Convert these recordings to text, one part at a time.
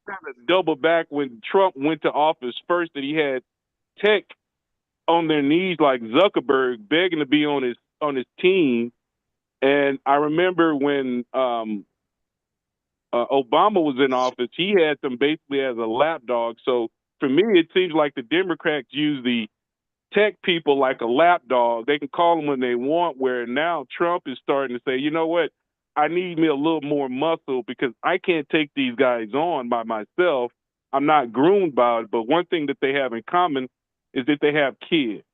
kind of double back when Trump went to office first that he had tech on their knees like Zuckerberg begging to be on his team. And I remember when Obama was in office, he had them basically as a lapdog. So for me, it seems like the Democrats use the tech people like a lapdog. They can call them when they want. Where now Trump is starting to say, you know what, I need me a little more muscle because I can't take these guys on by myself. I'm not groomed by it. But one thing that they have in common is that they have kids.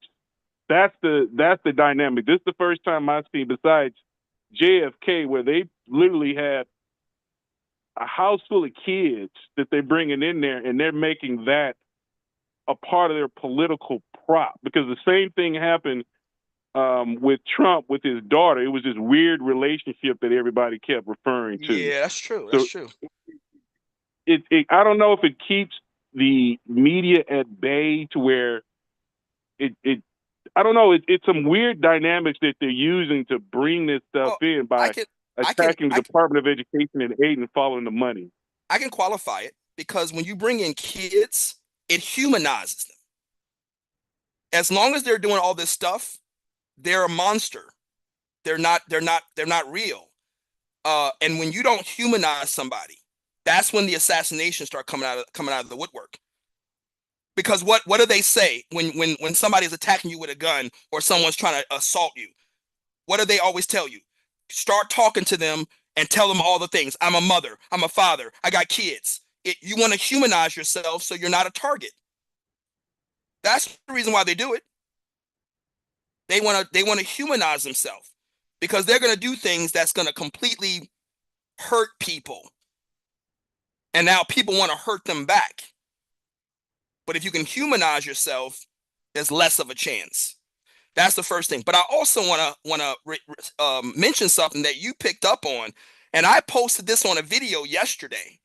That's the dynamic. This is the first time I've seen besides JFK where they literally had a house full of kids that they're bringing in there, and they're making that a part of their political prop. Because the same thing happened with Trump with his daughter. It was this weird relationship that everybody kept referring to. Yeah, that's true. That's So true. I don't know if it keeps the media at bay to where it I don't know. It's some weird dynamics that they're using to bring this stuff Well, in I by can, I can, attacking the I can, Department of Education and aiding and following the money. I can qualify it because when you bring in kids, it humanizes them. As long as they're doing all this stuff, they're a monster. They're not real. And when you don't humanize somebody, that's when the assassinations start coming out of the woodwork. Because what do they say when somebody's attacking you with a gun or someone's trying to assault you? What do they always tell you? Start talking to them and tell them all the things. I'm a mother. I'm a father. I got kids. You want to humanize yourself so you're not a target. That's the reason why they do it. They want to humanize themselves because they're going to do things that's going to completely hurt people, and now people want to hurt them back. But if you can humanize yourself, there's less of a chance. That's the first thing. But I also want to mention something that you picked up on, and I posted this on a video yesterday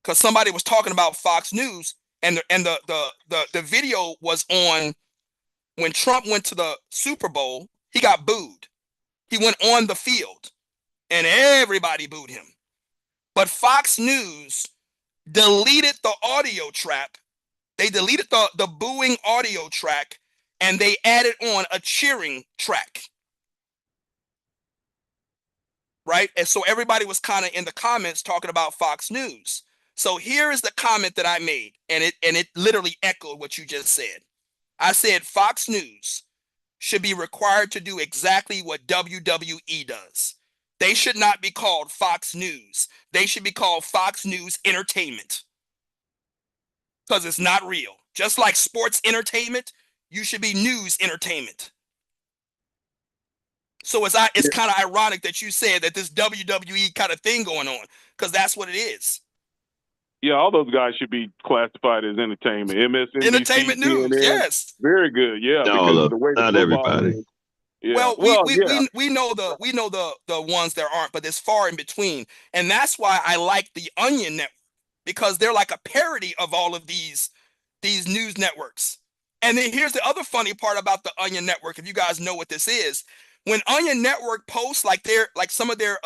because somebody was talking about Fox News, and the video was on when Trump went to the Super Bowl. He got booed. He went on the field, and everybody booed him. But Fox News deleted the audio track. They deleted the booing audio track, and they added on a cheering track, right? And so everybody was kind of in the comments talking about Fox News. So here is the comment that I made, and it literally echoed what you just said. I said Fox News should be required to do exactly what WWE does. They should not be called Fox News. They should be called Fox News Entertainment because it's not real. Just like sports entertainment, you should be news entertainment. So it's Yeah, kind of ironic that you said that this WWE kind of thing going on because that's what it is. yeah, all those guys should be classified as entertainment. MSNBC, Entertainment news, CNN, yes. very good. Yeah, All because of of the way the not football everybody. is. Yeah. Well, we Well, we yeah. we we know the ones that aren't, but there's far in between, and that's why I like the Onion Network because they're like a parody of all of these news networks. And then here's the other funny part about the Onion Network. If you guys know what this is, when Onion Network posts like some of their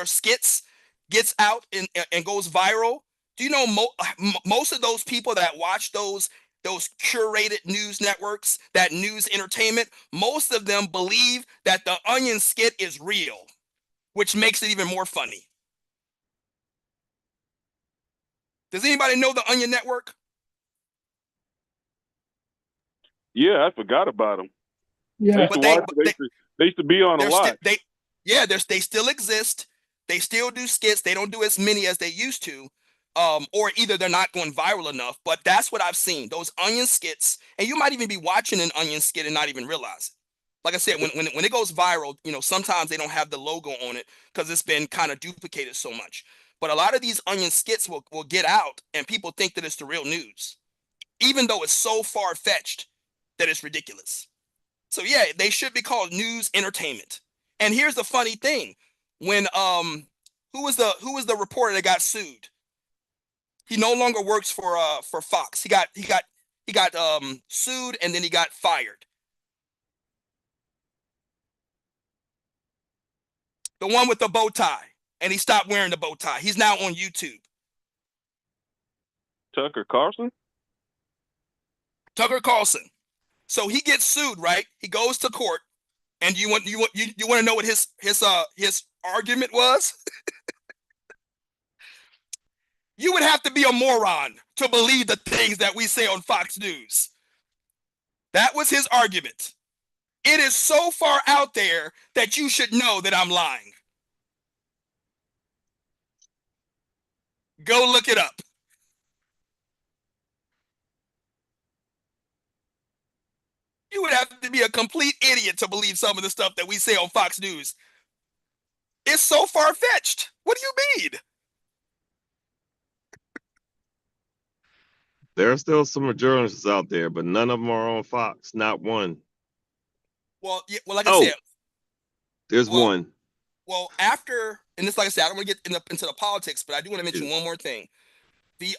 skits gets out and goes viral, do you know most of those people that watch those curated news networks, that news entertainment, most of them believe that the Onion skit is real, which makes it even more funny. Does anybody know the Onion Network? Yeah, I forgot about them. I Yeah, used to But watch. They used to be on a they're still lot. they still exist. They still do skits. They don't do as many as they used to. Or either they're not going viral enough, but that's what I've seen. Those Onion skits, and you might even be watching an Onion skit and not even realize it. Like I said, when it goes viral, sometimes they don't have the logo on it because it's been kind of duplicated so much. But a lot of these Onion skits will get out, and people think that it's the real news, even though it's so far fetched that it's ridiculous. So yeah, they should be called news entertainment. And here's the funny thing: when who was the reporter that got sued? He no longer works for Fox. He got sued and then he got fired. The one with the bow tie, and he stopped wearing the bow tie. He's now on YouTube. Tucker Carlson? Tucker Carlson. So he gets sued, right? He goes to court, and you want to know what his argument was? You would have to be a moron to believe the things that we say on Fox News. That was his argument. It is so far out there that you should know that I'm lying. Go look it up. You would have to be a complete idiot to believe some of the stuff that we say on Fox News. It's so far-fetched. What do you mean? There are still some journalists out there, but none of them are on Fox. Not one. Well, yeah, well, like I said, there's one. Well, after, and this, like I said, I don't want to get into the politics, but I do want to mention one more thing. The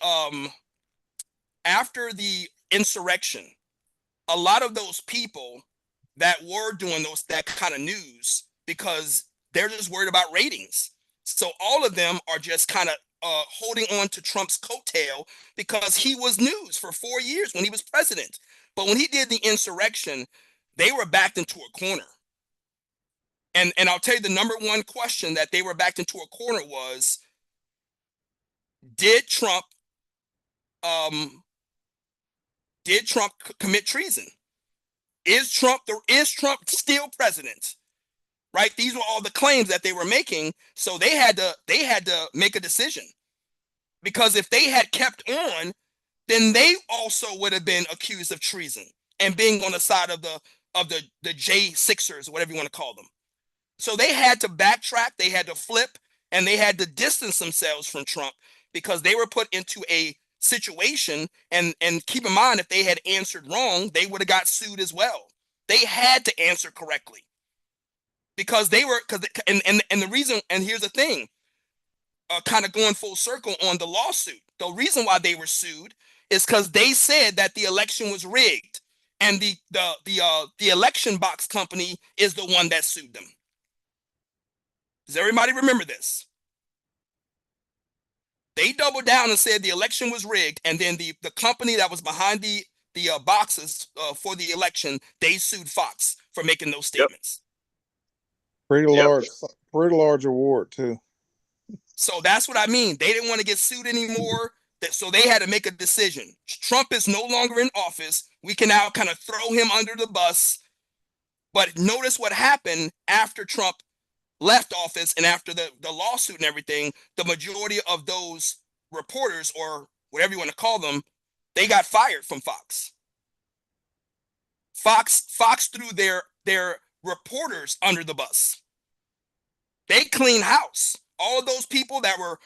after the insurrection, a lot of those people that were doing that kind of news, because they're just worried about ratings. So all of them are just kind of holding on to Trump's coattail because he was news for 4 years when he was president. But when he did the insurrection, they were backed into a corner. And I'll tell you, the number one question that they were backed into a corner was, did Trump commit treason? Is Trump still president? Right? These were all the claims that they were making. So they had to make a decision, because if they had kept on, then they also would have been accused of treason and being on the side of the J6ers, or whatever you want to call them. So they had to backtrack, they had to flip, and they had to distance themselves from Trump, because they were put into a situation, and keep in mind, if they had answered wrong, they would have got sued as well. They had to answer correctly, because they were, and the reason, and here's the thing, kind of going full circle on the lawsuit. The reason why they were sued is because they said that the election was rigged, and the election box company is the one that sued them. Does everybody remember this? They doubled down and said the election was rigged, and then the company that was behind the boxes for the election, they sued Fox for making those statements. Pretty large award too. So that's what I mean. They didn't want to get sued anymore, so they had to make a decision. Trump is no longer in office. We can now kind of throw him under the bus. But notice what happened after Trump left office and after the lawsuit and everything. The majority of those reporters, or whatever you want to call them, they got fired from Fox. Fox threw their reporters under the bus. They cleaned house. All of those people that were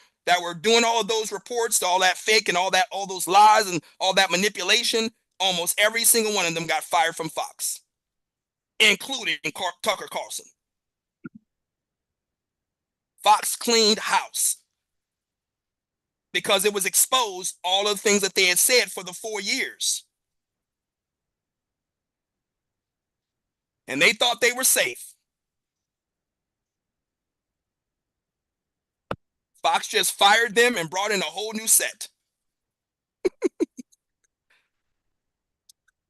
doing all of those reports, all that fake and all those lies and all that manipulation, almost every single one of them got fired from Fox, including Tucker Carlson. Fox cleaned house because it was exposed all of the things that they had said for the 4 years. And they thought they were safe. Fox just fired them and brought in a whole new set.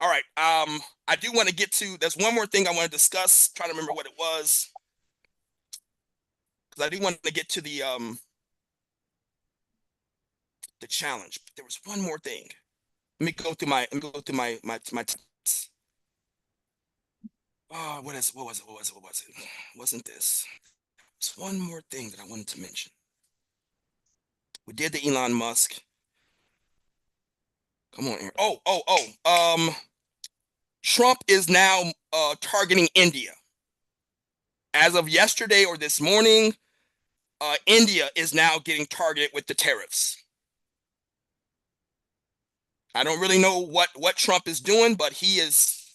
All right. I do want to get to, there's one more thing I want to discuss. Trying to remember what it was, because I do want to get to the challenge. But there was one more thing. Let me go through my tips. Oh, what was it? Wasn't this? There's one more thing that I wanted to mention. We did the Elon Musk. Come on, Aaron. Trump is now targeting India. As of yesterday or this morning, India is now getting targeted with the tariffs. I don't really know what Trump is doing, but he's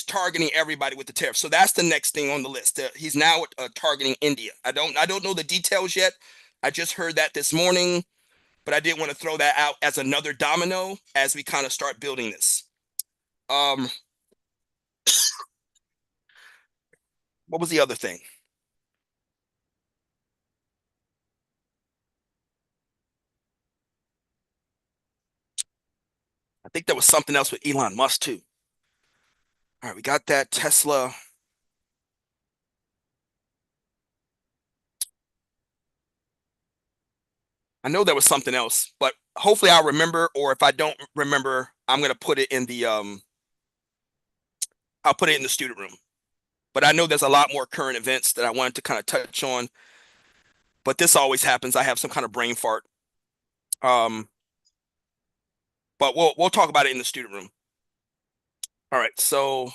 targeting everybody with the tariffs. So that's the next thing on the list. He's now targeting India. I don't know the details yet. I just heard that this morning, but I did want to throw that out as another domino as we kind of start building this. What was the other thing? think there was something else with Elon Musk too. All right, we got that Tesla. I know there was something else, but hopefully I'll remember, or if I don't remember, I'm gonna put it in the I'll put it in the student room. But I know there's a lot more current events that I wanted to kind of touch on. But this always happens. I have some kind of brain fart. Um, but we'll talk about it in the student room. All right, so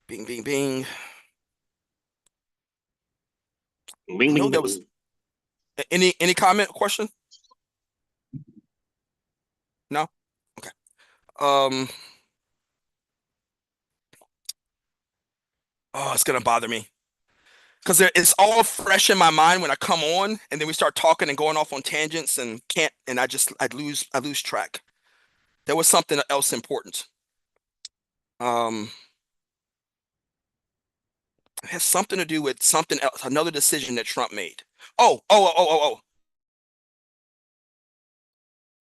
bing, bing, bing. Bing, I know bing, there bing. was any comment or question? No? Okay. Oh, it's gonna bother me. Because it's all fresh in my mind when I come on, and then we start talking and going off on tangents and I lose track. There was something else important. It has something to do with something else, another decision that Trump made. Oh.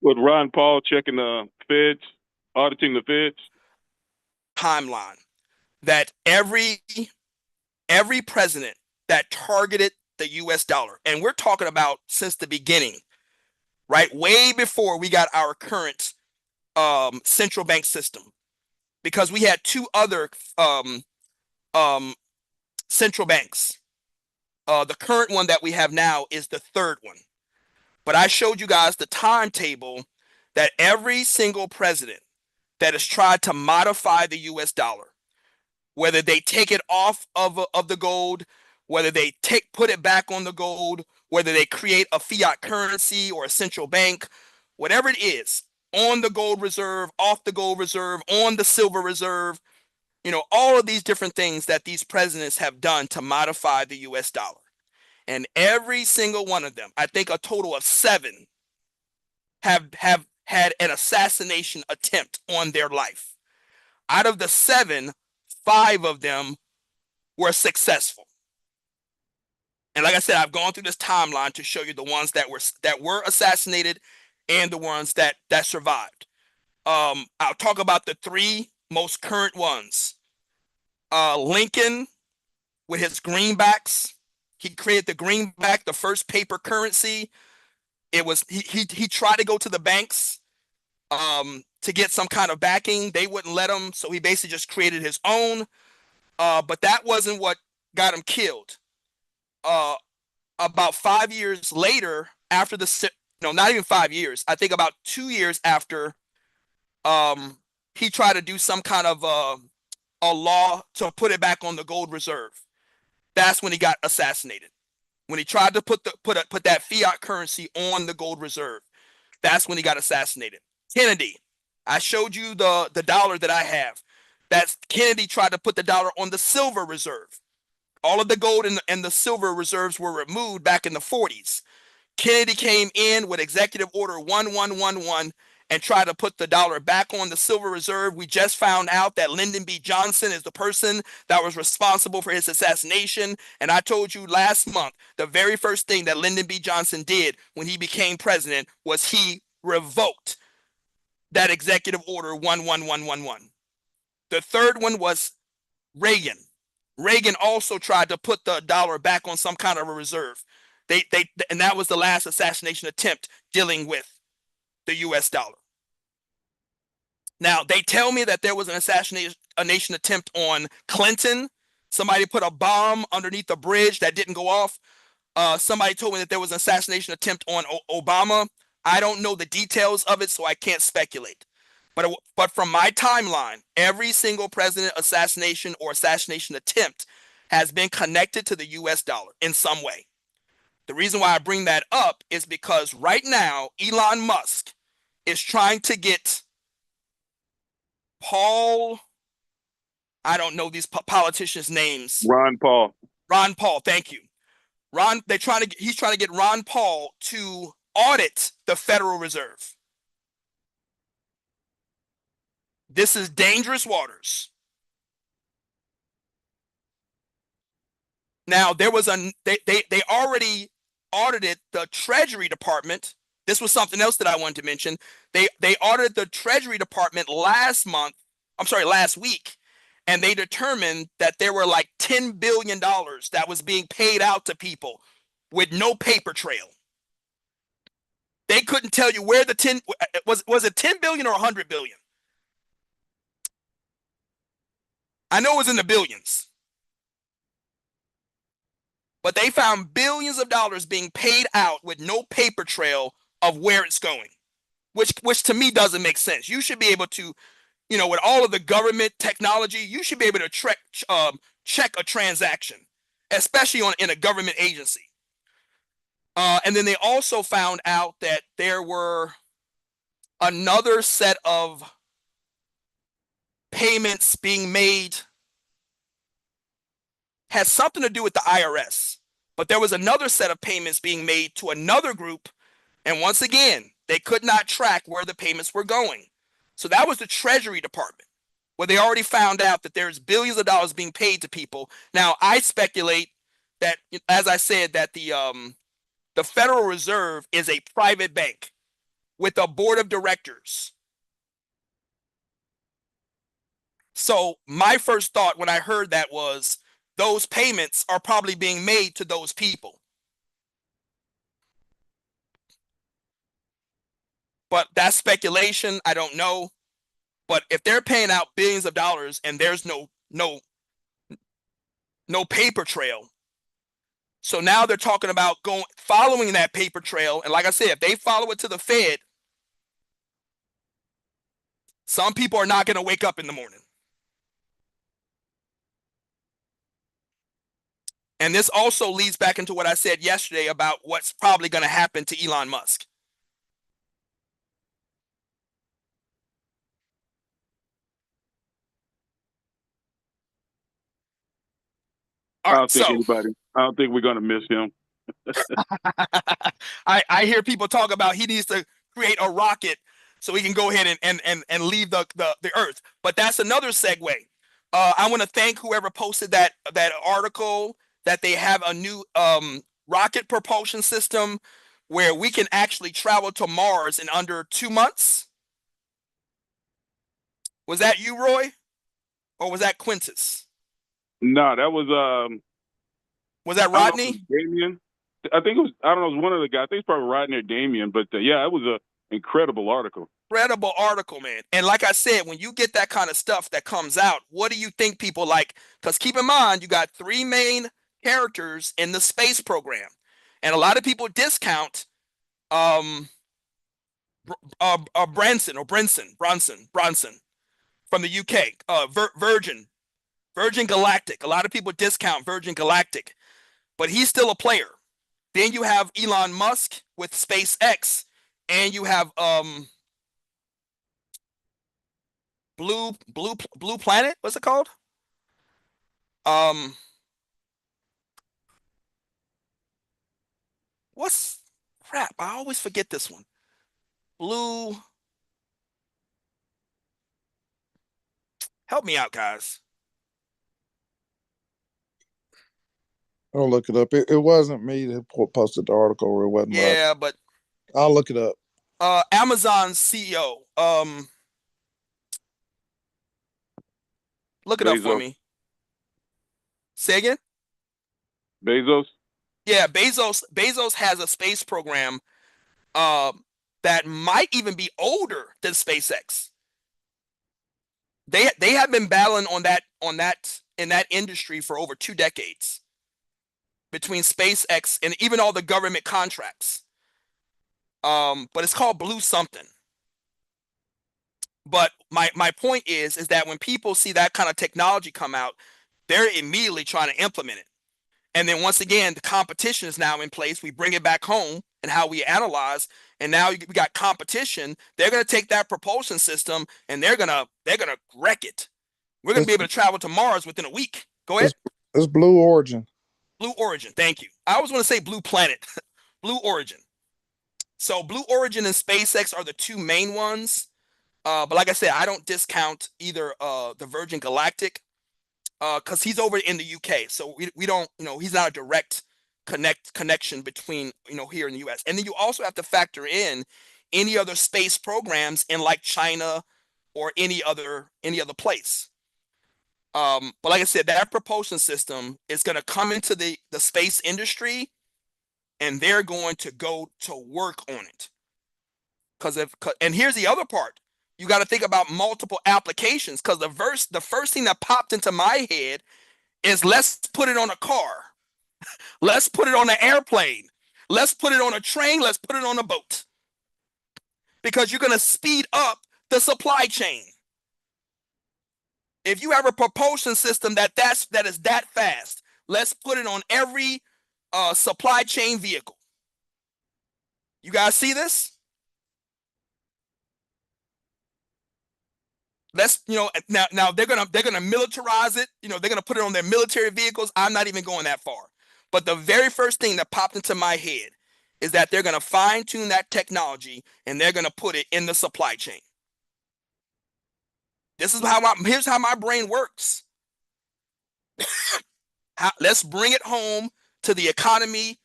With Ron Paul checking the feds, auditing the feds. Timeline that every president that targeted the US dollar, and we're talking about since the beginning, right? Way before we got our current central bank system, because we had two other central banks. The current one that we have now is the third one. But I showed you guys the timetable that every single president that has tried to modify the US dollar, whether they take it off of the gold, whether they put it back on the gold, whether they create a fiat currency or a central bank, whatever it is, on the gold reserve, off the gold reserve, on the silver reserve, all of these different things that these presidents have done to modify the US dollar. And every single one of them, I think a total of 7, have had an assassination attempt on their life. Out of the 7, 5 of them were successful. And like I said, I've gone through this timeline to show you the ones that were assassinated and the ones that survived. I'll talk about the 3 most current ones. Lincoln with his greenbacks. He created the greenback, the first paper currency. It was he tried to go to the banks to get some kind of backing. They wouldn't let him, so he basically just created his own. But that wasn't what got him killed. About 5 years later, after not even 5 years, I think about 2 years after, he tried to do some kind of a law to put it back on the gold reserve. That's when he got assassinated. When he tried to put that fiat currency on the gold reserve, that's when he got assassinated. Kennedy, I showed you the dollar that I have. That's Kennedy tried to put the dollar on the silver reserve. All of the gold and the silver reserves were removed back in the 40s. Kennedy came in with Executive Order 1111 and tried to put the dollar back on the silver reserve. We just found out that Lyndon B. Johnson is the person that was responsible for his assassination. And I told you last month, the very first thing that Lyndon B. Johnson did when he became president was he revoked that Executive Order 11111. The third one was Reagan. Reagan also tried to put the dollar back on some kind of a reserve. And that was the last assassination attempt dealing with the US dollar. Now, they tell me that there was an assassination attempt on Clinton. Somebody put a bomb underneath a bridge that didn't go off. Somebody told me that there was an assassination attempt on Obama. I don't know the details of it, so I can't speculate. But from my timeline, every single president assassination or assassination attempt has been connected to the US dollar in some way. The reason why I bring that up is because right now, Elon Musk is trying to get Paul, I don't know these politicians' names. Ron Paul. Ron Paul, thank you. He's trying to get Ron Paul to audit the Federal Reserve. This is dangerous waters. Now, there was they already audited the Treasury Department. this was something else that I wanted to mention. They audited the Treasury Department last week, and they determined that there were like $10 billion that was being paid out to people with no paper trail. They couldn't tell you where the 10 was it 10 billion or 100 billion? I know it was in the billions. But they found billions of dollars being paid out with no paper trail of where it's going, which to me doesn't make sense. You should be able to, with all of the government technology, you should be able to check a transaction, especially in a government agency. And then they also found out that there were another set of payments being made, has something to do with the IRS, but there was another set of payments being made to another group, and once again, they could not track where the payments were going. So that was the Treasury Department, where they already found out that there's billions of dollars being paid to people. Now, I speculate that, as I said, that the Federal Reserve is a private bank with a board of directors. So my first thought when I heard that was those payments are probably being made to those people. But that's speculation. I don't know. But if they're paying out billions of dollars and there's no paper trail, so now they're talking about following that paper trail. And like I said, if they follow it to the Fed, some people are not going to wake up in the morning. And this also leads back into what I said yesterday about what's probably going to happen to Elon Musk. All right, I don't think we're going to miss him. I hear people talk about he needs to create a rocket so he can go ahead and leave the Earth. But that's another segue. I want to thank whoever posted that article that they have a new rocket propulsion system where we can actually travel to Mars in under 2 months. Was that you, Roy? Or was that Quintus? No, that was that Rodney? Damien. I think it was. I don't know. It was one of the guys. I think it's probably Rodney or Damien. But yeah, it was an incredible article. Incredible article, man. And like I said, when you get that kind of stuff that comes out, what do you think people like? Because keep in mind, you got 3 main characters in the space program, and a lot of people discount Bronson from the UK, Virgin Galactic. A lot of people discount Virgin Galactic, but he's still a player. Then you have Elon Musk with SpaceX, and you have Blue Planet. What's it called? What's crap? I always forget this one. Blue. Help me out, guys. I'll look it up. It wasn't me that posted the article, or it wasn't. Yeah, but I'll look it up. Amazon's CEO. Look it up for me. Say again? Bezos? Yeah, Bezos has a space program that might even be older than SpaceX. They have been battling in that industry for over 2 decades between SpaceX and even all the government contracts. But it's called Blue something. But my point is that when people see that kind of technology come out, they're immediately trying to implement it. And then once again, the competition is now in place. We bring it back home and how we analyze. And now we got competition. They're going to take that propulsion system and they're gonna wreck it. We're going to be able to travel to Mars within a week. Go ahead. It's Blue Origin. Blue Origin. Thank you. I always want to say Blue Planet. Blue Origin. So Blue Origin and SpaceX are the 2 main ones. But like I said, I don't discount either the Virgin Galactic because he's over in the UK. So we don't, he's not a direct connection between, here in the US. And then you also have to factor in any other space programs in like China or any other place. But like I said, that propulsion system is going to come into the space industry, and they're going to go to work on it. And here's the other part. You got to think about multiple applications, because the first thing that popped into my head is, let's put it on a car. Let's put it on an airplane. Let's put it on a train. Let's put it on a boat. Because you're going to speed up the supply chain. If you have a propulsion system that is that fast, let's put it on every supply chain vehicle. You guys see this? Let's, now they're gonna militarize it. They're gonna put it on their military vehicles. I'm not even going that far. But the very first thing that popped into my head is that they're gonna fine tune that technology and they're gonna put it in the supply chain. Here's how my brain works. Let's bring it home to the economy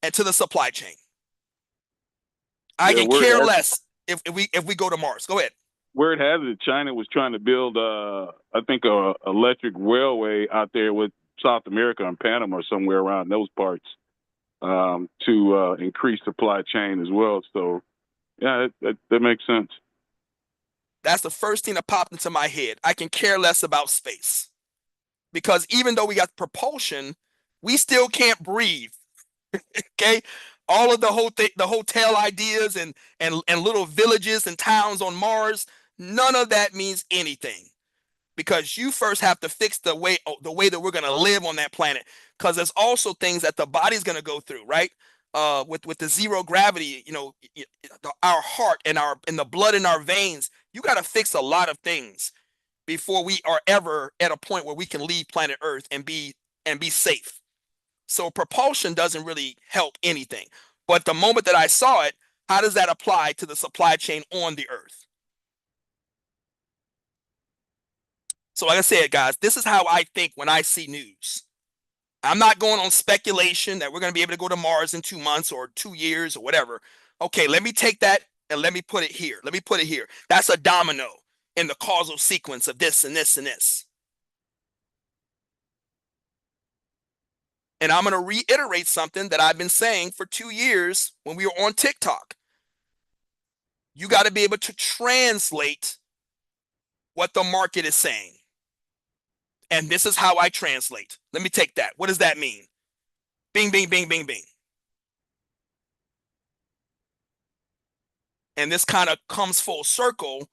and to the supply chain. I can care less if we go to Mars. Go ahead. Where it has it, China was trying to build, I think, a electric railway out there with South America and Panama or somewhere around those parts, to increase supply chain as well. So, yeah, that makes sense. That's the first thing that popped into my head. I can care less about space, because even though we got propulsion, we still can't breathe. Okay, all of the hotel ideas and little villages and towns on Mars, none of that means anything, because you first have to fix the way that we're going to live on that planet. Because there's also things that the body's going to go through, right? With the zero gravity, our heart and the blood in our veins, you got to fix a lot of things before we are ever at a point where we can leave planet Earth and be safe. So propulsion doesn't really help anything. But the moment that I saw it, how does that apply to the supply chain on the Earth? So like I said, guys, this is how I think when I see news. I'm not going on speculation that we're going to be able to go to Mars in 2 months or 2 years or whatever. Okay, let me take that and let me put it here. Let me put it here. That's a domino in the causal sequence of this and this and this. And I'm going to reiterate something that I've been saying for 2 years when we were on TikTok. You got to be able to translate what the market is saying. And this is how I translate. Let me take that. What does that mean? Bing, bing, bing, bing, bing. And this kind of comes full circle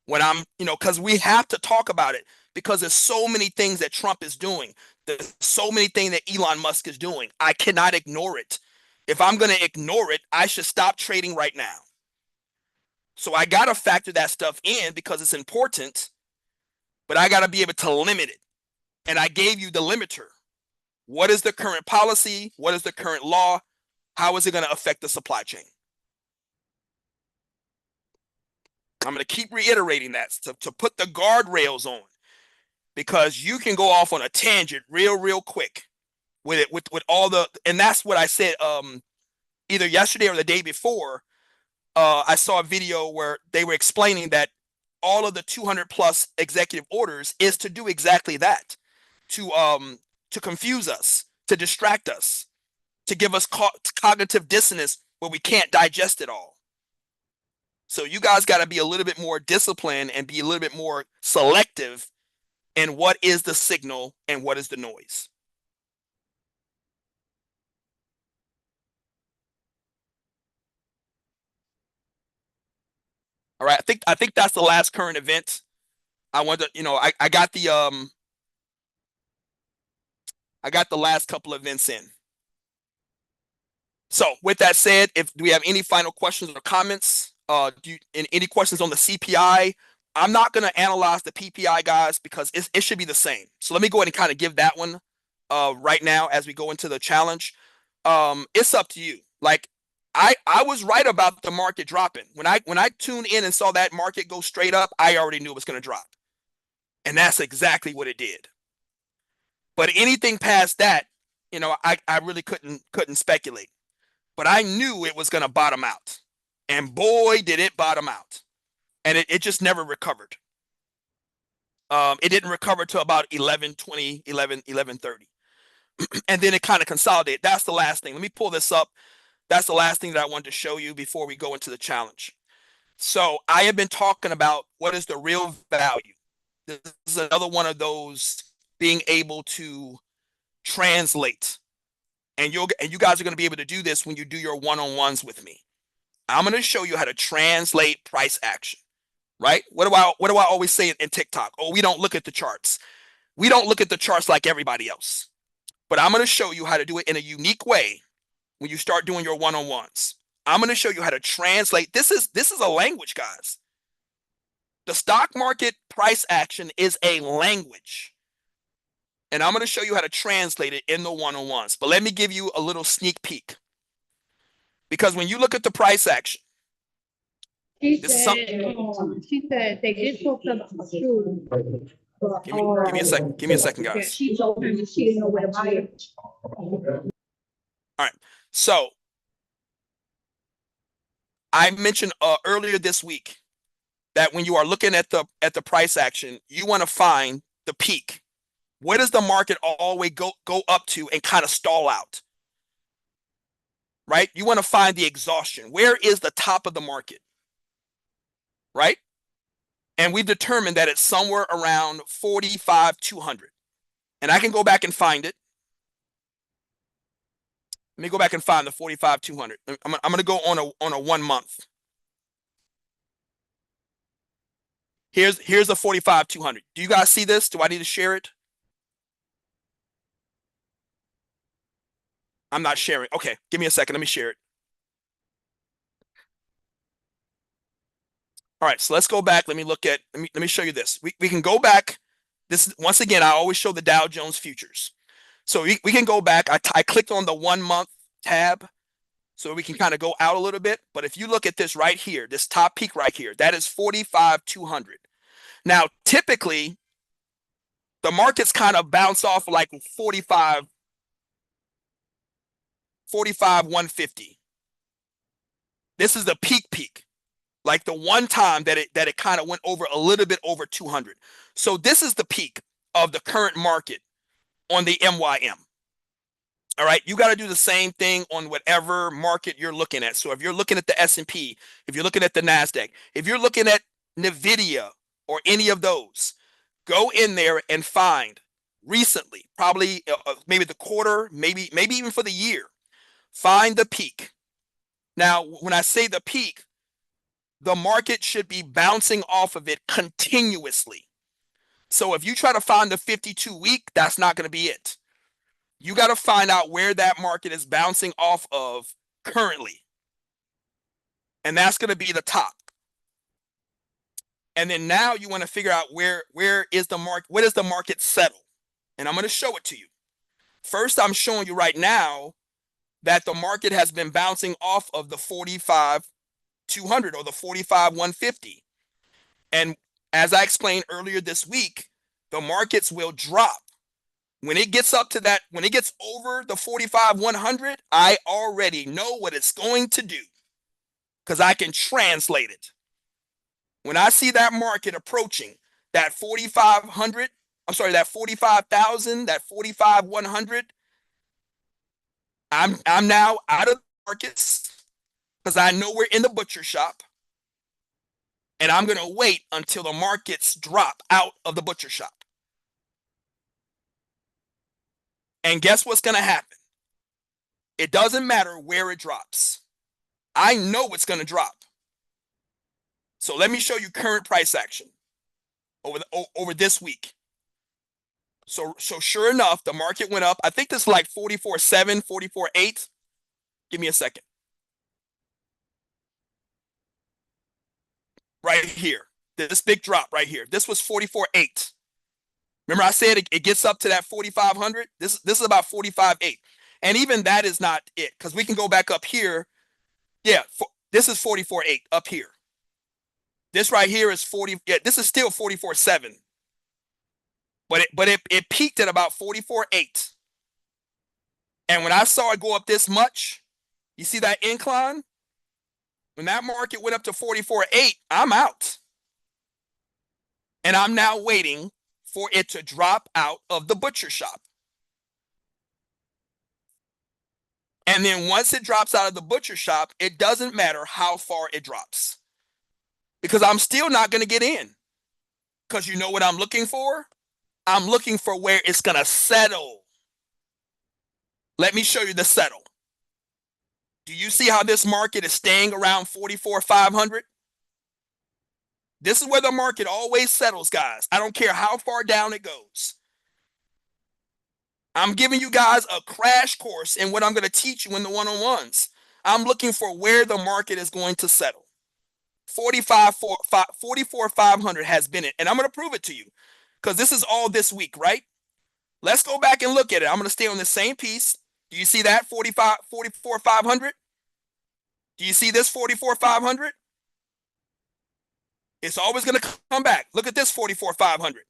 when I'm, because we have to talk about it, because there's so many things that Trump is doing. There's so many things that Elon Musk is doing. I cannot ignore it. If I'm going to ignore it, I should stop trading right now. So I got to factor that stuff in because it's important, but I got to be able to limit it. And I gave you the limiter. What is the current policy? What is the current law? How is it going to affect the supply chain? I'm going to keep reiterating that to put the guardrails on, because you can go off on a tangent real quick with it, with all the, and that's what I said either yesterday or the day before. I saw a video where they were explaining that all of the 200 plus executive orders is to do exactly that, to confuse us, to distract us, to give us cognitive dissonance where we can't digest it all. So you guys got to be a little bit more disciplined and be a little bit more selective in what is the signal and what is the noise. All right, I think that's the last current event. I want to, I got the last couple of events in. So with that said, do we have any final questions or comments? Any questions on the CPI? I'm not going to analyze the PPI, guys, because it should be the same. So let me go ahead and kind of give that one right now as we go into the challenge. It's up to you. Like I was right about the market dropping. When I tuned in and saw that market go straight up, I already knew it was going to drop. And that's exactly what it did. But anything past that, you know, I really couldn't speculate, but I knew it was going to bottom out, and boy, did it bottom out, and it just never recovered. It didn't recover to about 11:20, 11:30. And then it kind of consolidated. That's the last thing. Let me pull this up. That's the last thing that I wanted to show you before we go into the challenge. So I have been talking about what is the real value. This is another one of those being able to translate. And you guys are going to be able to do this when you do your one-on-ones with me. I'm going to show you how to translate price action, right? What do I always say in TikTok? Oh, we don't look at the charts. We don't look at the charts like everybody else. But I'm going to show you how to do it in a unique way when you start doing your one-on-ones. I'm going to show you how to translate. This is a language, guys. The stock market price action is a language. And I'm going to show you how to translate it in the one-on-ones. But let me give you a little sneak peek. Because when you look at the price action, She said they did talk about shoes. Give me a second. Give me a second, guys. She told him she didn't know where to buy it. All right. So I mentioned earlier this week that when you are looking at the price action, you want to find the peak. Where does the market always go up to and kind of stall out? Right? You want to find the exhaustion. Where is the top of the market? Right? And we've determined that it's somewhere around 45,200. And I can go back and find it. Let me go back and find the 45,200. I'm going to go on a 1 month. Here's the 45,200. Do you guys see this? Do I need to share it? I'm not sharing. Okay, give me a second. Let me share it. All right, so let's go back. Let me show you this. We can go back. This once again, I always show the Dow Jones futures. So we can go back. I clicked on the 1 month tab so we can kind of go out a little bit. But if you look at this right here, this top peak right here, that is 45,200. Now, typically, the markets kind of bounce off like 45,150. This is the peak. Like the one time that it kind of went over a little bit over 200. So this is the peak of the current market on the MYM. All right, you got to do the same thing on whatever market you're looking at. So if you're looking at the S&P, if you're looking at the NASDAQ, if you're looking at NVIDIA or any of those, go in there and find recently, probably maybe the quarter, maybe even for the year, find the peak. Now, when I say the peak, the market should be bouncing off of it continuously. So if you try to find the 52-week, that's not going to be it. You got to find out where that market is bouncing off of currently. And that's going to be the top. And then now you want to figure out where is the market, where does the market settle? And I'm going to show it to you. First, I'm showing you right now that the market has been bouncing off of the 45,200 or the 45,150. And as I explained earlier this week, the markets will drop. When it gets up to that, when it gets over the 45,100, I already know what it's going to do because I can translate it. When I see that market approaching that 4,500, I'm sorry, that 45,000, that 45,100, I'm now out of the markets because I know we're in the butcher shop. And I'm going to wait until the markets drop out of the butcher shop. And guess what's going to happen? It doesn't matter where it drops. I know it's going to drop. So let me show you current price action over this week. So sure enough, the market went up. I think this is like 44.7, 44.8. Give me a second. Right here. This big drop right here. This was 44.8. Remember I said it gets up to that 4,500? This is about 45.8. And even that is not it because we can go back up here. Yeah, this is 44.8 up here. This right here is 40. Yeah, this is still 44.7. But it peaked at about 44.8. And when I saw it go up this much, you see that incline? When that market went up to 44.8, I'm out. And I'm now waiting for it to drop out of the butcher shop. And then once it drops out of the butcher shop, it doesn't matter how far it drops. Because I'm still not going to get in. Because you know what I'm looking for? I'm looking for where it's going to settle. Let me show you the settle. Do you see how this market is staying around 44,500? This is where the market always settles, guys. I don't care how far down it goes. I'm giving you guys a crash course in what I'm going to teach you in the one-on-ones. I'm looking for where the market is going to settle. 44,500 has been it. And I'm going to prove it to you because this is all this week, right? Let's go back and look at it. I'm going to stay on the same piece. Do you see that 44,500? Do you see this 44,500? It's always going to come back. Look at this 44,500.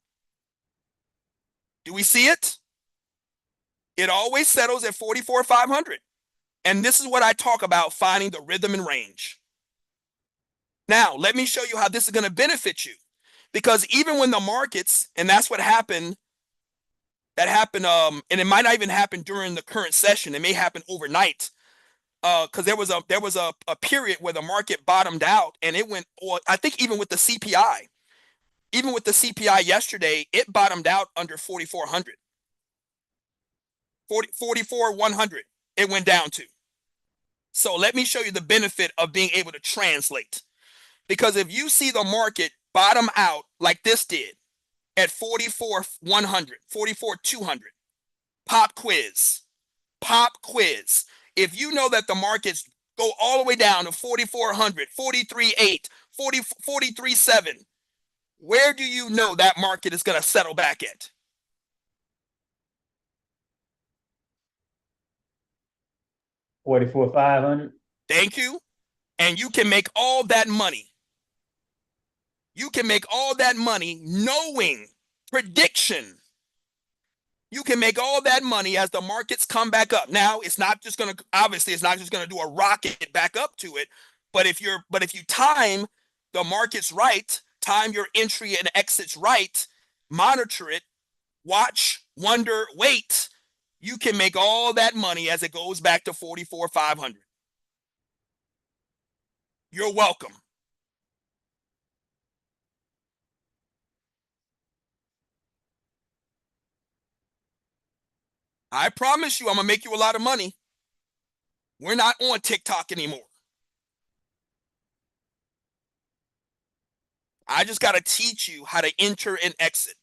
Do we see it? It always settles at 44,500. And this is what I talk about, finding the rhythm and range. Now, let me show you how this is going to benefit you. Because even when the markets, and that's what happened, and it might not even happen during the current session. It may happen overnight. Because there was a period where the market bottomed out and it went, or I think even with the CPI yesterday, it bottomed out under 4,400. 44,100 it went down to. So let me show you the benefit of being able to translate. Because if you see the market bottom out like this did at 44,100, 44,200, pop quiz. If you know that the markets go all the way down to 4,400, 43.8, 43.7, where do you know that market is going to settle back at? $44,500. Thank you. And you can make all that money. You can make all that money knowing prediction. You can make all that money as the markets come back up. Now, it's not just going to, obviously, it's not just going to do a rocket back up to it. But if you time the markets right, time your entry and exits right, monitor it, watch, wonder, wait, you can make all that money as it goes back to 44,500. You're welcome. I promise you, I'm going to make you a lot of money. We're not on TikTok anymore. I just got to teach you how to enter and exit.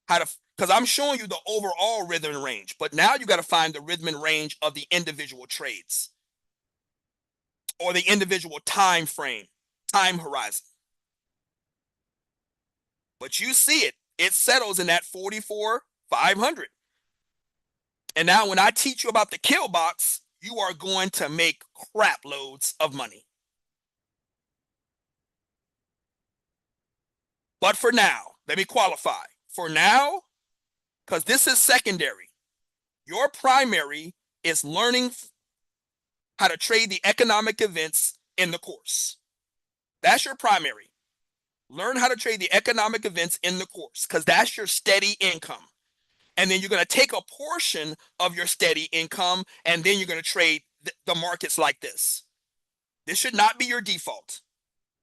Because I'm showing you the overall rhythm and range. But now you got to find the rhythm and range of the individual trades. Or the individual time frame, time horizon. But you see it. It settles in that 44,500. And now when I teach you about the kill box, you are going to make crap loads of money. But for now, let me qualify. For now, because this is secondary, your primary is learning how to trade the economic events in the course. That's your primary. Learn how to trade the economic events in the course because that's your steady income. And then you're going to take a portion of your steady income and then you're going to trade the markets like this. This should not be your default.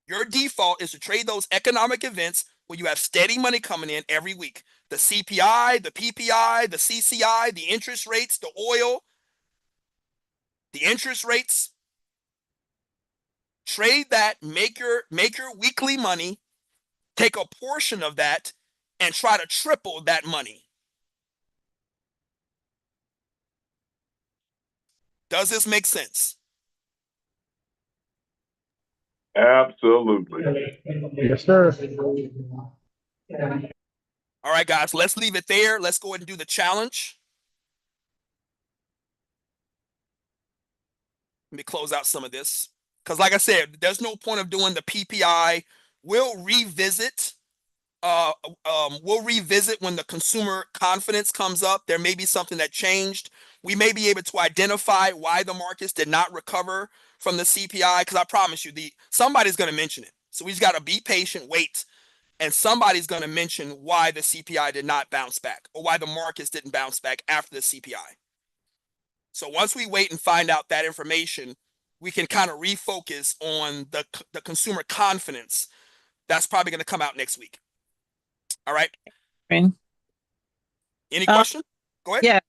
Your default is to trade those economic events when you have steady money coming in every week. The CPI, the PPI, the CCI, the interest rates, the oil, the interest rates. Trade that, make your weekly money, take a portion of that, and try to triple that money. Does this make sense? Absolutely. Yes, sir. All right, guys, let's leave it there. Let's go ahead and do the challenge. Let me close out some of this. Because like I said, there's no point of doing the PPI. We'll revisit when the consumer confidence comes up. There may be something that changed. we may be able to identify why the markets did not recover from the CPI, because I promise you, somebody's going to mention it. So we just got to be patient, wait, and somebody's going to mention why the CPI did not bounce back, or why the markets didn't bounce back after the CPI. So once we wait and find out that information, we can kind of refocus on the consumer confidence that's probably going to come out next week. All right. Okay. Any question? Go ahead. Yeah.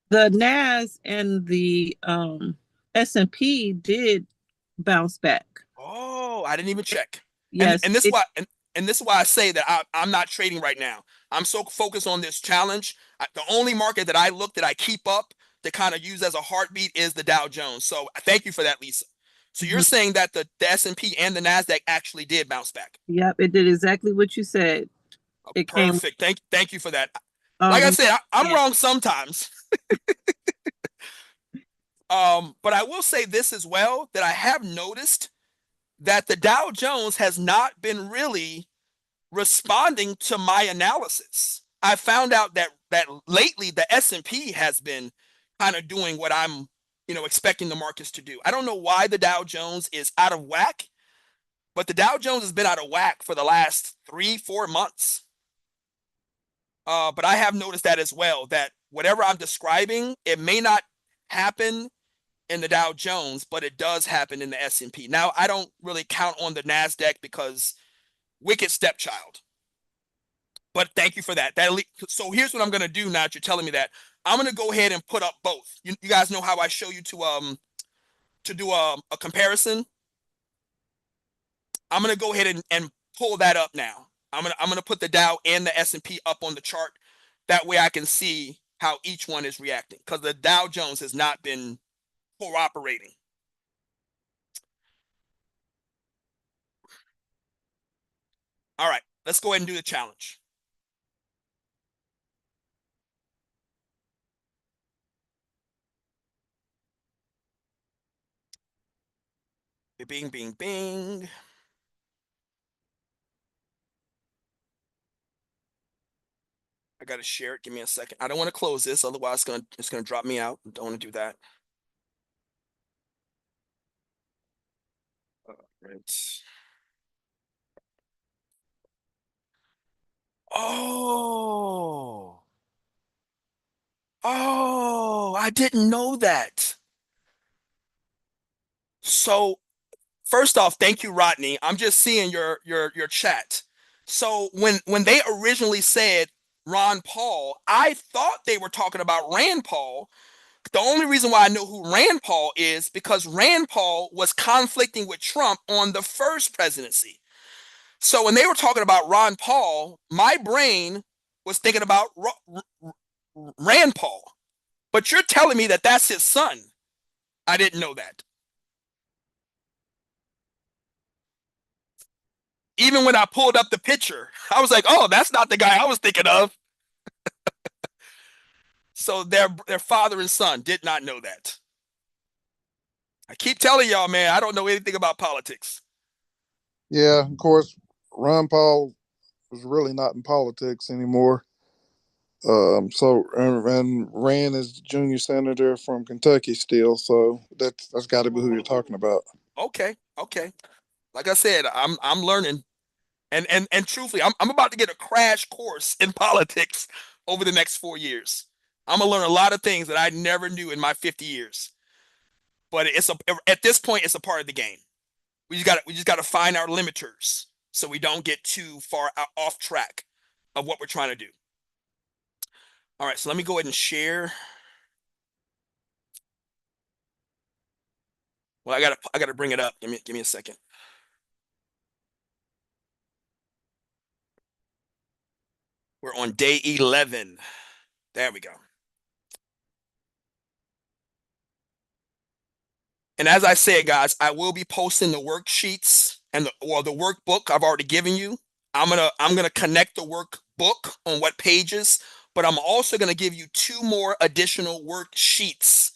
The NAS and the S&P did bounce back. Oh, I didn't even check. Yes. And this is why this is why I say that I'm not trading right now. I'm so focused on this challenge. The only market that I look that I keep up to kind of use as a heartbeat is the Dow Jones. So thank you for that, Lisa. So you're saying that the S&P and the NASDAQ actually did bounce back. Yep, it did exactly what you said. It Perfect. Thank you for that. Like I said, I'm wrong sometimes. But I will say this as well, that I have noticed that the Dow Jones has not been really responding to my analysis. I found out that lately the S&P has been kind of doing what I'm, expecting the markets to do. I don't know why the Dow Jones is out of whack, but the Dow Jones has been out of whack for the last 3-4 months. But I have noticed that as well, that whatever I'm describing, it may not happen in the Dow Jones, but it does happen in the S&P. Now, I don't really count on the NASDAQ because wicked stepchild. But thank you for that. So here's what I'm going to do now that you're telling me that. I'm going to go ahead and put up both. You guys know how I show you to do a comparison? I'm going to go ahead and pull that up now. I'm going to put the Dow and the S&P up on the chart. That way I can see how each one is reacting, because the Dow Jones has not been cooperating. All right, let's go ahead and do the challenge. Bing, bing, bing. I gotta share it. Give me a second. I don't want to close this, otherwise it's gonna drop me out. Don't want to do that. All right. Oh, I didn't know that. So first off, thank you, Rodney. I'm just seeing your chat. So when they originally said Ron Paul, I thought they were talking about Rand Paul. The only reason why I know who Rand Paul is because Rand Paul was conflicting with Trump on the first presidency. So when they were talking about Ron Paul, my brain was thinking about Rand Paul. But you're telling me that that's his son. I didn't know that. Even when I pulled up the picture, I was like, oh, that's not the guy I was thinking of. So their father and son did not know that. I keep telling y'all, man, I don't know anything about politics. Yeah, of course, Ron Paul was really not in politics anymore. And Rand is junior senator from Kentucky still, so that's got to be who you're talking about. Okay. Like I said, I'm learning, and truthfully, I'm about to get a crash course in politics over the next 4 years. I'm gonna learn a lot of things that I never knew in my 50 years. But at this point, it's a part of the game. We just got to find our limiters so we don't get too far off track of what we're trying to do. All right, so let me go ahead and share. Well, I gotta bring it up. Give me a second. We're on day 11. There we go. And as I said, guys, I will be posting the worksheets and the workbook I've already given you. I'm gonna connect the workbook on what pages, but I'm also gonna give you 2 more additional worksheets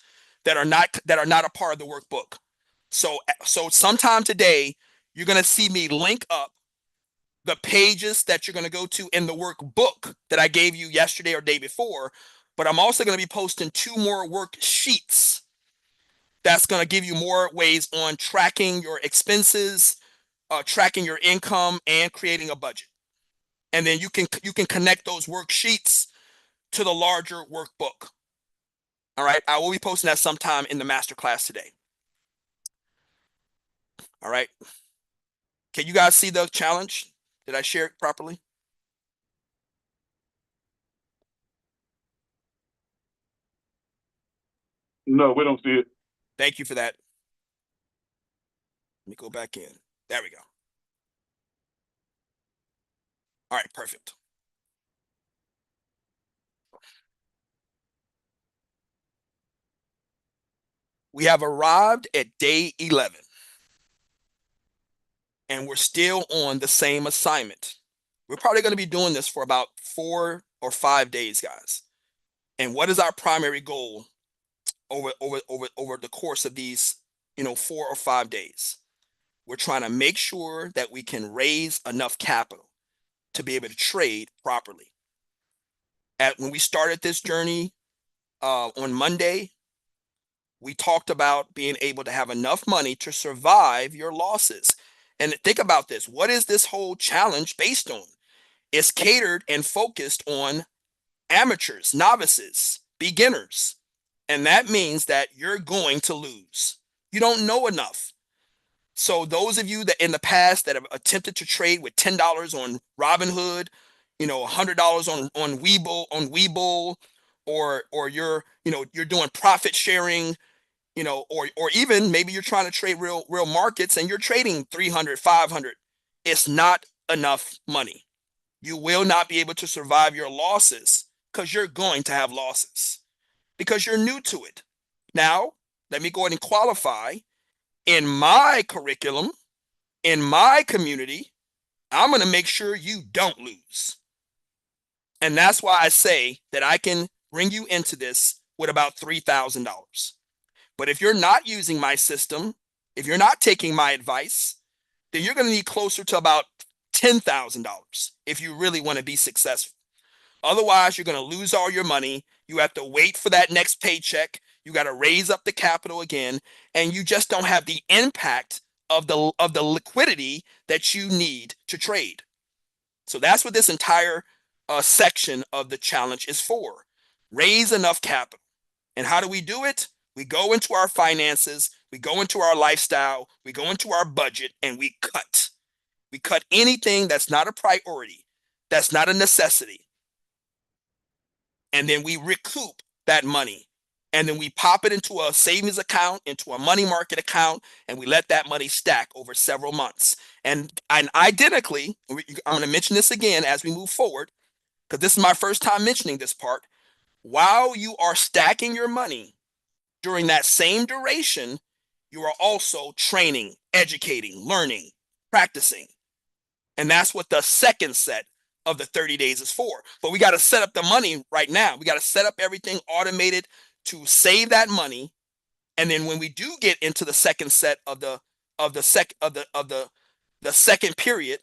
that are not a part of the workbook. So sometime today, you're gonna see me link up the pages that you're gonna go to in the workbook that I gave you yesterday or day before. But I'm also going to be posting 2 more worksheets that's going to give you more ways on tracking your expenses, tracking your income, and creating a budget. And then you can connect those worksheets to the larger workbook. All right, I will be posting that sometime in the masterclass today. All right. Can you guys see the challenge? Did I share it properly? No, we don't see it. Thank you for that. Let me go back in. There we go. All right, perfect. We have arrived at day 11. And we're still on the same assignment. We're probably going to be doing this for about 4 or 5 days, guys. And what is our primary goal over the course of these, 4 or 5 days? We're trying to make sure that we can raise enough capital to be able to trade properly. When we started this journey on Monday, we talked about being able to have enough money to survive your losses. And think about this. What is this whole challenge based on? It's catered and focused on amateurs, novices, beginners. And that means that you're going to lose. You don't know enough. So those of you that in the past that have attempted to trade with $10 on Robinhood, $100 on Webull, or you're doing profit sharing, or even maybe you're trying to trade real markets and you're trading 300, 500. It's not enough money. You will not be able to survive your losses because you're going to have losses because you're new to it. Now, let me go ahead and qualify. In my curriculum, in my community, I'm going to make sure you don't lose. And that's why I say that I can bring you into this with about $3,000. But if you're not using my system, if you're not taking my advice, then you're going to need closer to about $10,000 if you really want to be successful. Otherwise, you're going to lose all your money. You have to wait for that next paycheck. You got to raise up the capital again, and you just don't have the impact of the liquidity that you need to trade. So that's what this entire section of the challenge is for. Raise enough capital. And how do we do it? We go into our finances, we go into our lifestyle, we go into our budget, and we cut. We cut anything that's not a priority, that's not a necessity. And then we recoup that money. And then we pop it into a savings account, into a money market account, and we let that money stack over several months. And identically, I'm going to mention this again as we move forward, because this is my first time mentioning this part. While you are stacking your money, during that same duration, you are also training, educating, learning, practicing. And that's what the second set of the 30 days is for. But we got to set up the money right now. We got to set up everything automated to save that money. And then when we do get into the second set of the second period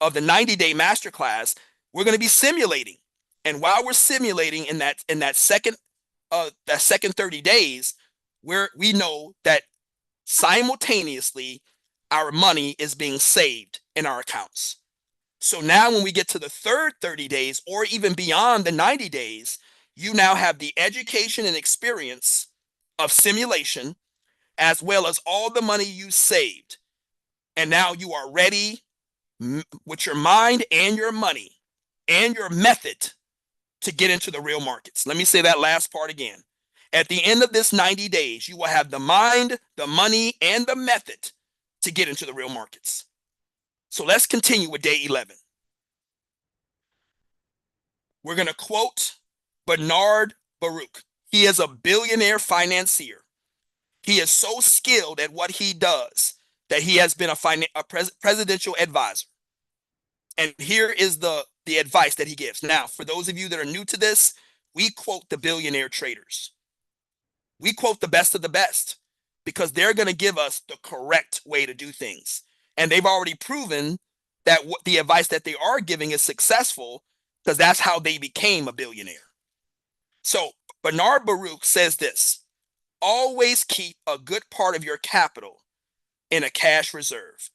of the 90-day masterclass, we're going to be simulating. And while we're simulating in that second 30 days, we know that simultaneously our money is being saved in our accounts. So now when we get to the third 30 days or even beyond the 90 days, you now have the education and experience of simulation as well as all the money you saved. And now you are ready with your mind and your money and your method to get into the real markets. Let me say that last part again. At the end of this 90 days, you will have the mind, the money, and the method to get into the real markets. So let's continue with day 11. We're going to quote Bernard Baruch. He is a billionaire financier. He is so skilled at what he does that he has been a presidential advisor. And here is the advice that he gives. Now, for those of you that are new to this, we quote the billionaire traders. We quote the best of the best because they're going to give us the correct way to do things. And they've already proven that the advice that they are giving is successful because that's how they became a billionaire. So Bernard Baruch says this: always keep a good part of your capital in a cash reserve.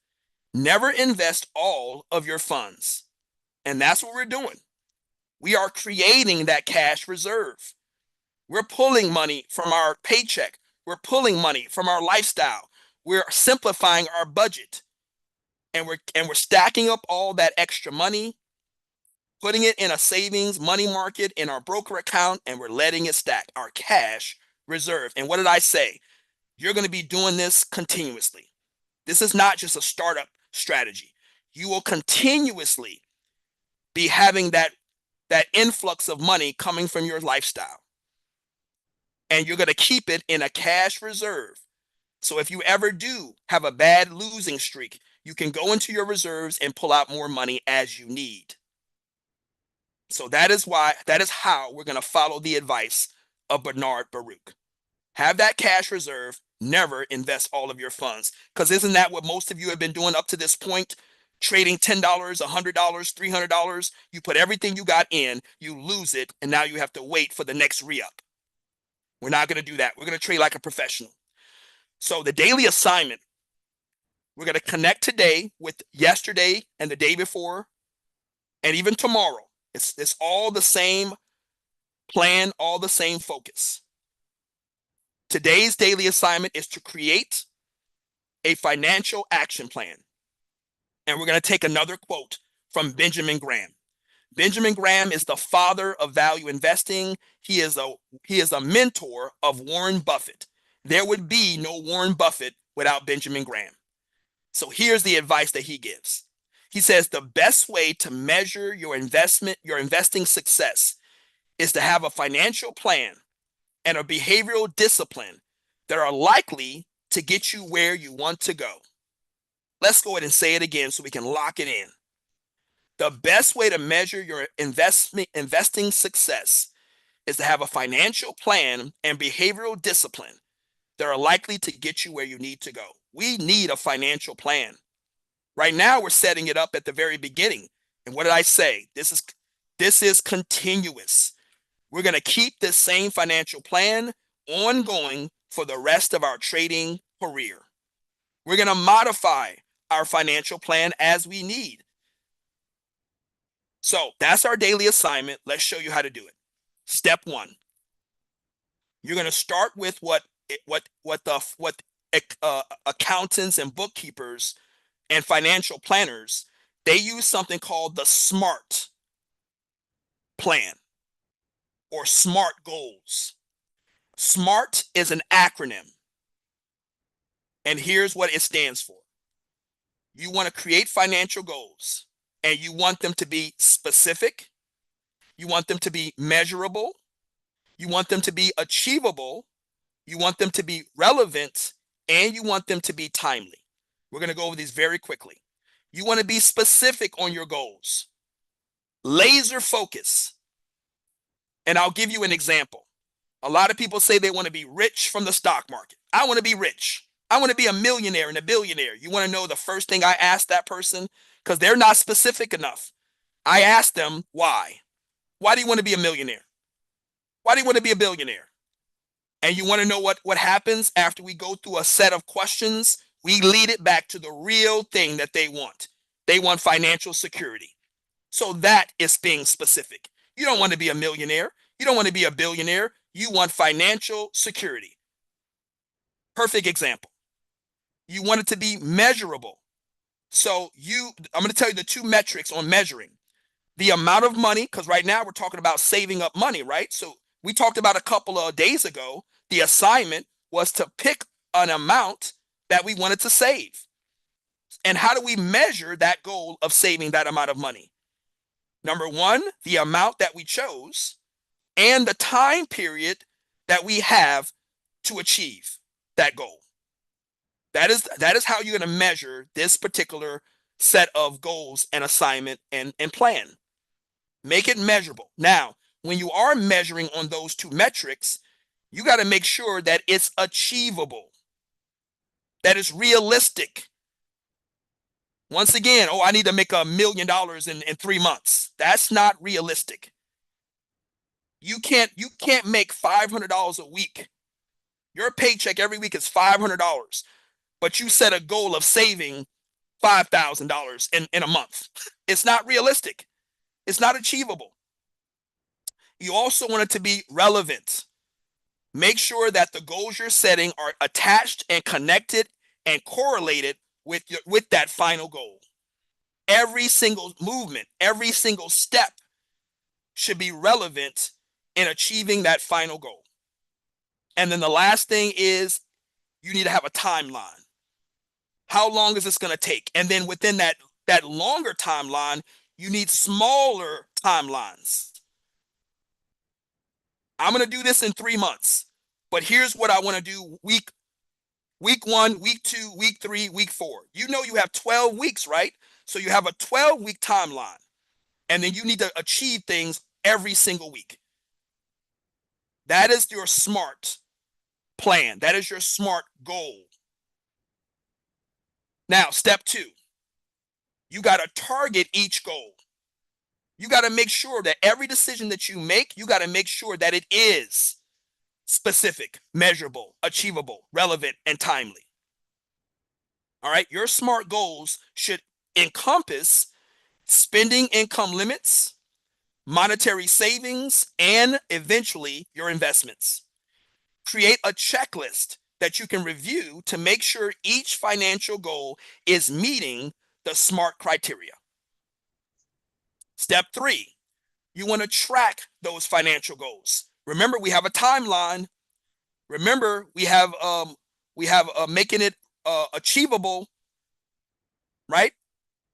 Never invest all of your funds. And that's what we're doing. We are creating that cash reserve. We're pulling money from our paycheck. We're pulling money from our lifestyle. We're simplifying our budget. And we're stacking up all that extra money, putting it in a savings money market in our broker account, and we're letting it stack, our cash reserve. And what did I say? You're going to be doing this continuously. This is not just a startup strategy. You will continuously be having that influx of money coming from your lifestyle. And you're going to keep it in a cash reserve. So if you ever do have a bad losing streak, you can go into your reserves and pull out more money as you need. So that is how we're going to follow the advice of Bernard Baruch. Have that cash reserve. Never invest all of your funds. Because isn't that what most of you have been doing up to this point? Trading $10, $100, $300. You put everything you got in, you lose it, and now you have to wait for the next re-up. We're not going to do that. We're going to trade like a professional. So the daily assignment, we're going to connect today with yesterday and the day before, and even tomorrow. It's all the same plan, all the same focus. Today's daily assignment is to create a financial action plan. And we're going to take another quote from Benjamin Graham. Benjamin Graham is the father of value investing. He is a mentor of Warren Buffett. There would be no Warren Buffett without Benjamin Graham. So here's the advice that he gives. He says the best way to measure your investing success is to have a financial plan and a behavioral discipline that are likely to get you where you want to go. Let's go ahead and say it again so we can lock it in. The best way to measure your investing success is to have a financial plan and behavioral discipline that are likely to get you where you need to go. We need a financial plan. Right now, we're setting it up at the very beginning. And what did I say? This is continuous. We're going to keep this same financial plan ongoing for the rest of our trading career. We're going to modify our financial plan as we need. So that's our daily assignment. Let's show you how to do it. Step one. You're going to start with what accountants and bookkeepers and financial planners, they use something called the SMART plan or SMART goals. SMART is an acronym. And here's what it stands for. You want to create financial goals, and you want them to be specific. You want them to be measurable. You want them to be achievable. You want them to be relevant, and you want them to be timely. We're going to go over these very quickly. You want to be specific on your goals. Laser focus. And I'll give you an example. A lot of people say they want to be rich from the stock market. I want to be rich. I want to be a millionaire and a billionaire. You want to know the first thing I ask that person? Because they're not specific enough. I ask them, why? Why do you want to be a millionaire? Why do you want to be a billionaire? And you want to know what happens after we go through a set of questions? We lead it back to the real thing that they want. They want financial security. So that is being specific. You don't want to be a millionaire. You don't want to be a billionaire. You want financial security. Perfect example. You want it to be measurable. So I'm going to tell you the two metrics on measuring. The amount of money, because right now we're talking about saving up money, right? So we talked about a couple of days ago, the assignment was to pick an amount that we wanted to save. And how do we measure that goal of saving that amount of money? Number one, the amount that we chose and the time period that we have to achieve that goal. That is how you're going to measure this particular set of goals and assignment and plan. Make it measurable. Now, when you are measuring on those two metrics, you got to make sure that it's achievable, that it's realistic. Once again, I need to make $1 million in 3 months. That's not realistic. You can't make $500 a week. Your paycheck every week is $500, but you set a goal of saving $5,000 in a month. It's not realistic. It's not achievable. You also want it to be relevant. Make sure that the goals you're setting are attached and connected and correlated with that final goal. Every single movement, every single step should be relevant in achieving that final goal. And then the last thing is you need to have a timeline. How long is this going to take? And then within that longer timeline, you need smaller timelines. I'm going to do this in 3 months, but here's what I want to do week 1, week 2, week 3, week 4. You know you have 12 weeks, right? So you have a 12-week timeline, and then you need to achieve things every single week. That is your SMART plan. That is your SMART goal. Now, step 2, you got to target each goal. You got to make sure that every decision that you make, you got to make sure that it is specific, measurable, achievable, relevant, and timely. All right, your SMART goals should encompass spending income limits, monetary savings, and eventually your investments. Create a checklist that you can review to make sure each financial goal is meeting the SMART criteria. Step 3, you want to track those financial goals. Remember, we have a timeline. Remember, we have making it achievable, right?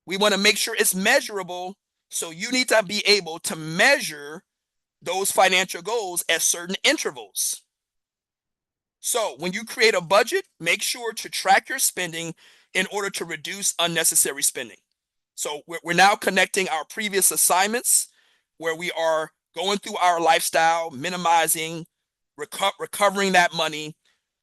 We want to make sure it's measurable. So you need to be able to measure those financial goals at certain intervals. So when you create a budget, make sure to track your spending in order to reduce unnecessary spending. So we're now connecting our previous assignments where we are going through our lifestyle, minimizing, recovering that money,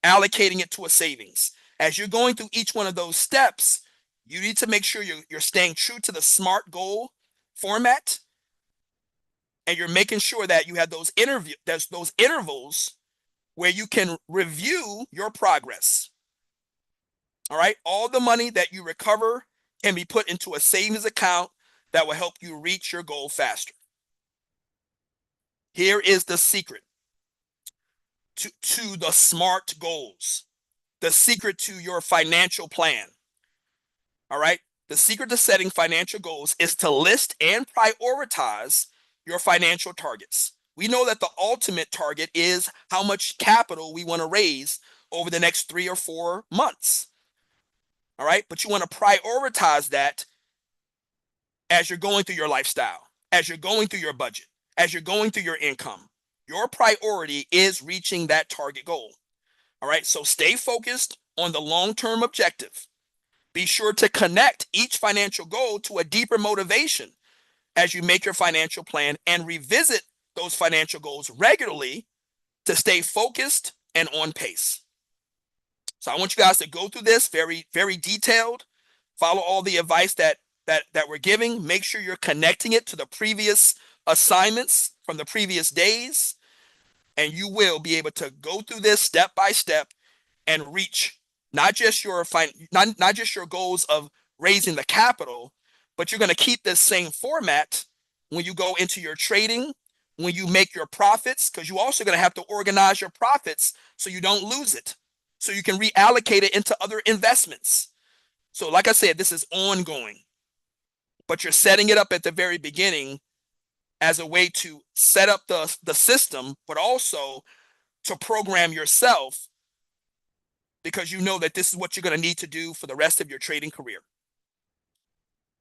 allocating it to a savings. As you're going through each one of those steps, you need to make sure you're staying true to the SMART goal format, and you're making sure that you have those intervals where you can review your progress. All right, all the money that you recover can be put into a savings account that will help you reach your goal faster. Here is the secret to the SMART goals, the secret to your financial plan. All right, the secret to setting financial goals is to list and prioritize your financial targets. We know that the ultimate target is how much capital we want to raise over the next 3 or 4 months. All right, but you want to prioritize that as you're going through your lifestyle, as you're going through your budget, as you're going through your income. Your priority is reaching that target goal. All right, so stay focused on the long-term objective. Be sure to connect each financial goal to a deeper motivation as you make your financial plan, and revisit those financial goals regularly to stay focused and on pace. So I want you guys to go through this very, very detailed, follow all the advice that we're giving. Make sure you're connecting it to the previous assignments from the previous days, and you will be able to go through this step by step and reach not just your goals of raising the capital, but you're going to keep this same format when you go into your trading, when you make your profits, because you're also going to have to organize your profits so you don't lose it, so you can reallocate it into other investments. So like I said, this is ongoing, but you're setting it up at the very beginning as a way to set up the system, but also to program yourself, because you know that this is what you're going to need to do for the rest of your trading career.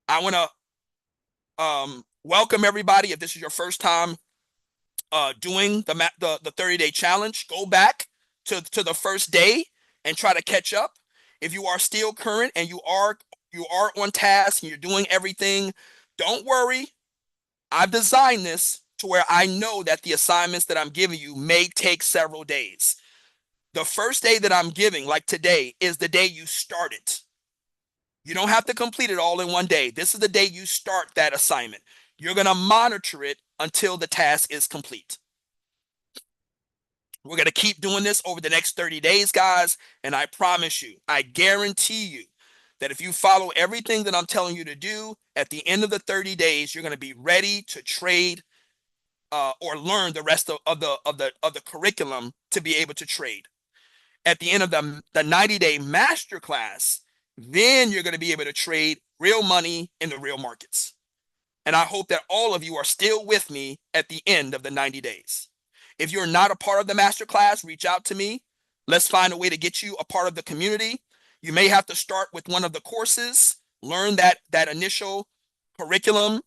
I want to welcome everybody. If this is your first time doing the 30-day challenge, go back to the first day and try to catch up. If you are still current and you are on task and you're doing everything, don't worry. I've designed this to where I know that the assignments that I'm giving you may take several days. The first day that I'm giving, like today, is the day you start it. You don't have to complete it all in one day. This is the day you start that assignment. You're going to monitor it until the task is complete. We're going to keep doing this over the next 30 days, guys. And I promise you, I guarantee you that if you follow everything that I'm telling you to do, at the end of the 30 days, you're going to be ready to trade or learn the rest of the curriculum to be able to trade. At the end of the 90-day masterclass, then you're going to be able to trade real money in the real markets. And I hope that all of you are still with me at the end of the 90 days. If you're not a part of the masterclass, reach out to me. Let's find a way to get you a part of the community. You may have to start with one of the courses, learn that initial curriculum.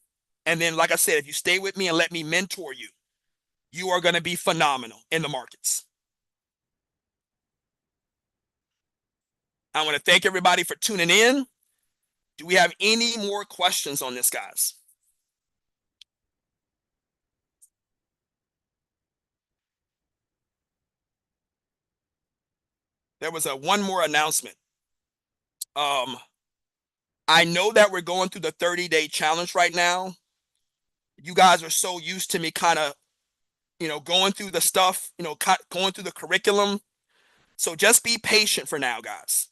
And then, like I said, if you stay with me and let me mentor you, you are going to be phenomenal in the markets. I want to thank everybody for tuning in. Do we have any more questions on this, guys? There was one more announcement. I know that we're going through the 30-day challenge right now. You guys are so used to me kind of, going through the stuff, going through the curriculum. So just be patient for now, guys.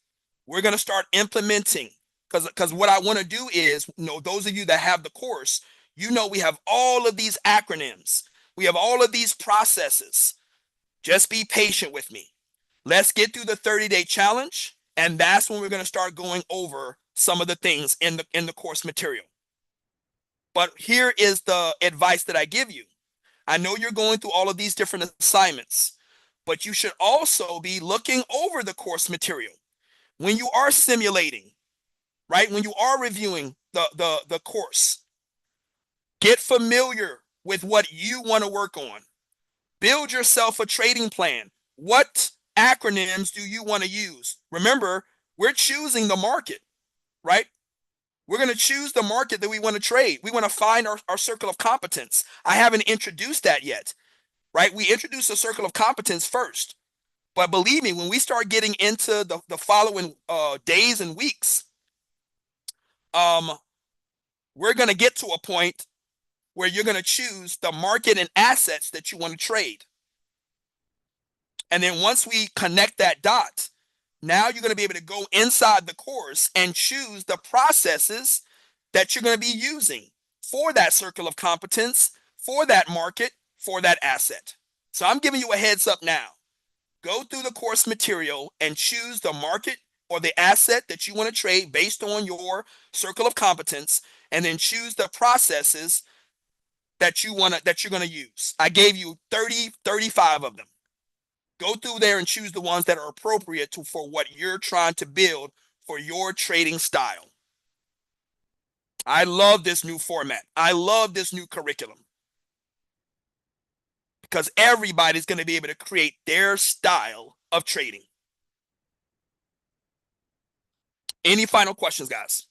We're going to start implementing, because what I want to do is, those of you that have the course, we have all of these acronyms. We have all of these processes. Just be patient with me. Let's get through the 30-day challenge, and that's when we're going to start going over some of the things in the course material. But here is the advice that I give you. I know you're going through all of these different assignments, but you should also be looking over the course material. When you are simulating, right? When you are reviewing the course, get familiar with what you want to work on. Build yourself a trading plan. What acronyms do you want to use? Remember, we're choosing the market, right? We're going to choose the market that we want to trade. We want to find our circle of competence. I haven't introduced that yet, right? We introduced the circle of competence first. But believe me, when we start getting into the following days and weeks, we're going to get to a point where you're going to choose the market and assets that you want to trade. And then once we connect that dot, now you're going to be able to go inside the course and choose the processes that you're going to be using for that circle of competence, for that market, for that asset. So I'm giving you a heads up now. Go through the course material and choose the market or the asset that you want to trade based on your circle of competence, and then choose the processes that you're going to use. I gave you 35 of them. Go through there and choose the ones that are appropriate for what you're trying to build for your trading style. I love this new format. I love this new curriculum, because everybody's going to be able to create their style of trading. Any final questions, guys?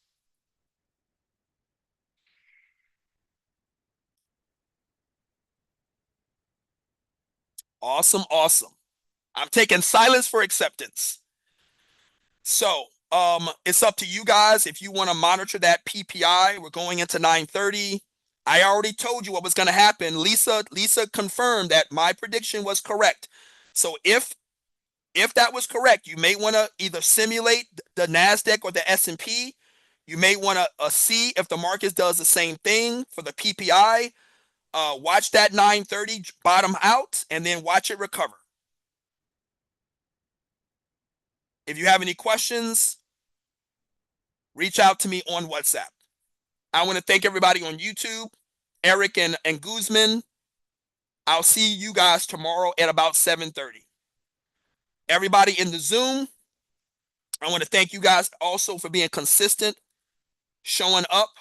Awesome, awesome. I'm taking silence for acceptance. So it's up to you guys. If you want to monitor that PPI, we're going into 9:30. I already told you what was going to happen. Lisa confirmed that my prediction was correct. So if that was correct, you may want to either simulate the NASDAQ or the S&P. You may want to see if the market does the same thing for the PPI. Watch that 9:30 bottom out and then watch it recover. If you have any questions, reach out to me on WhatsApp. I want to thank everybody on YouTube, Eric and Guzman. I'll see you guys tomorrow at about 7:30. Everybody in the Zoom, I want to thank you guys also for being consistent, showing up.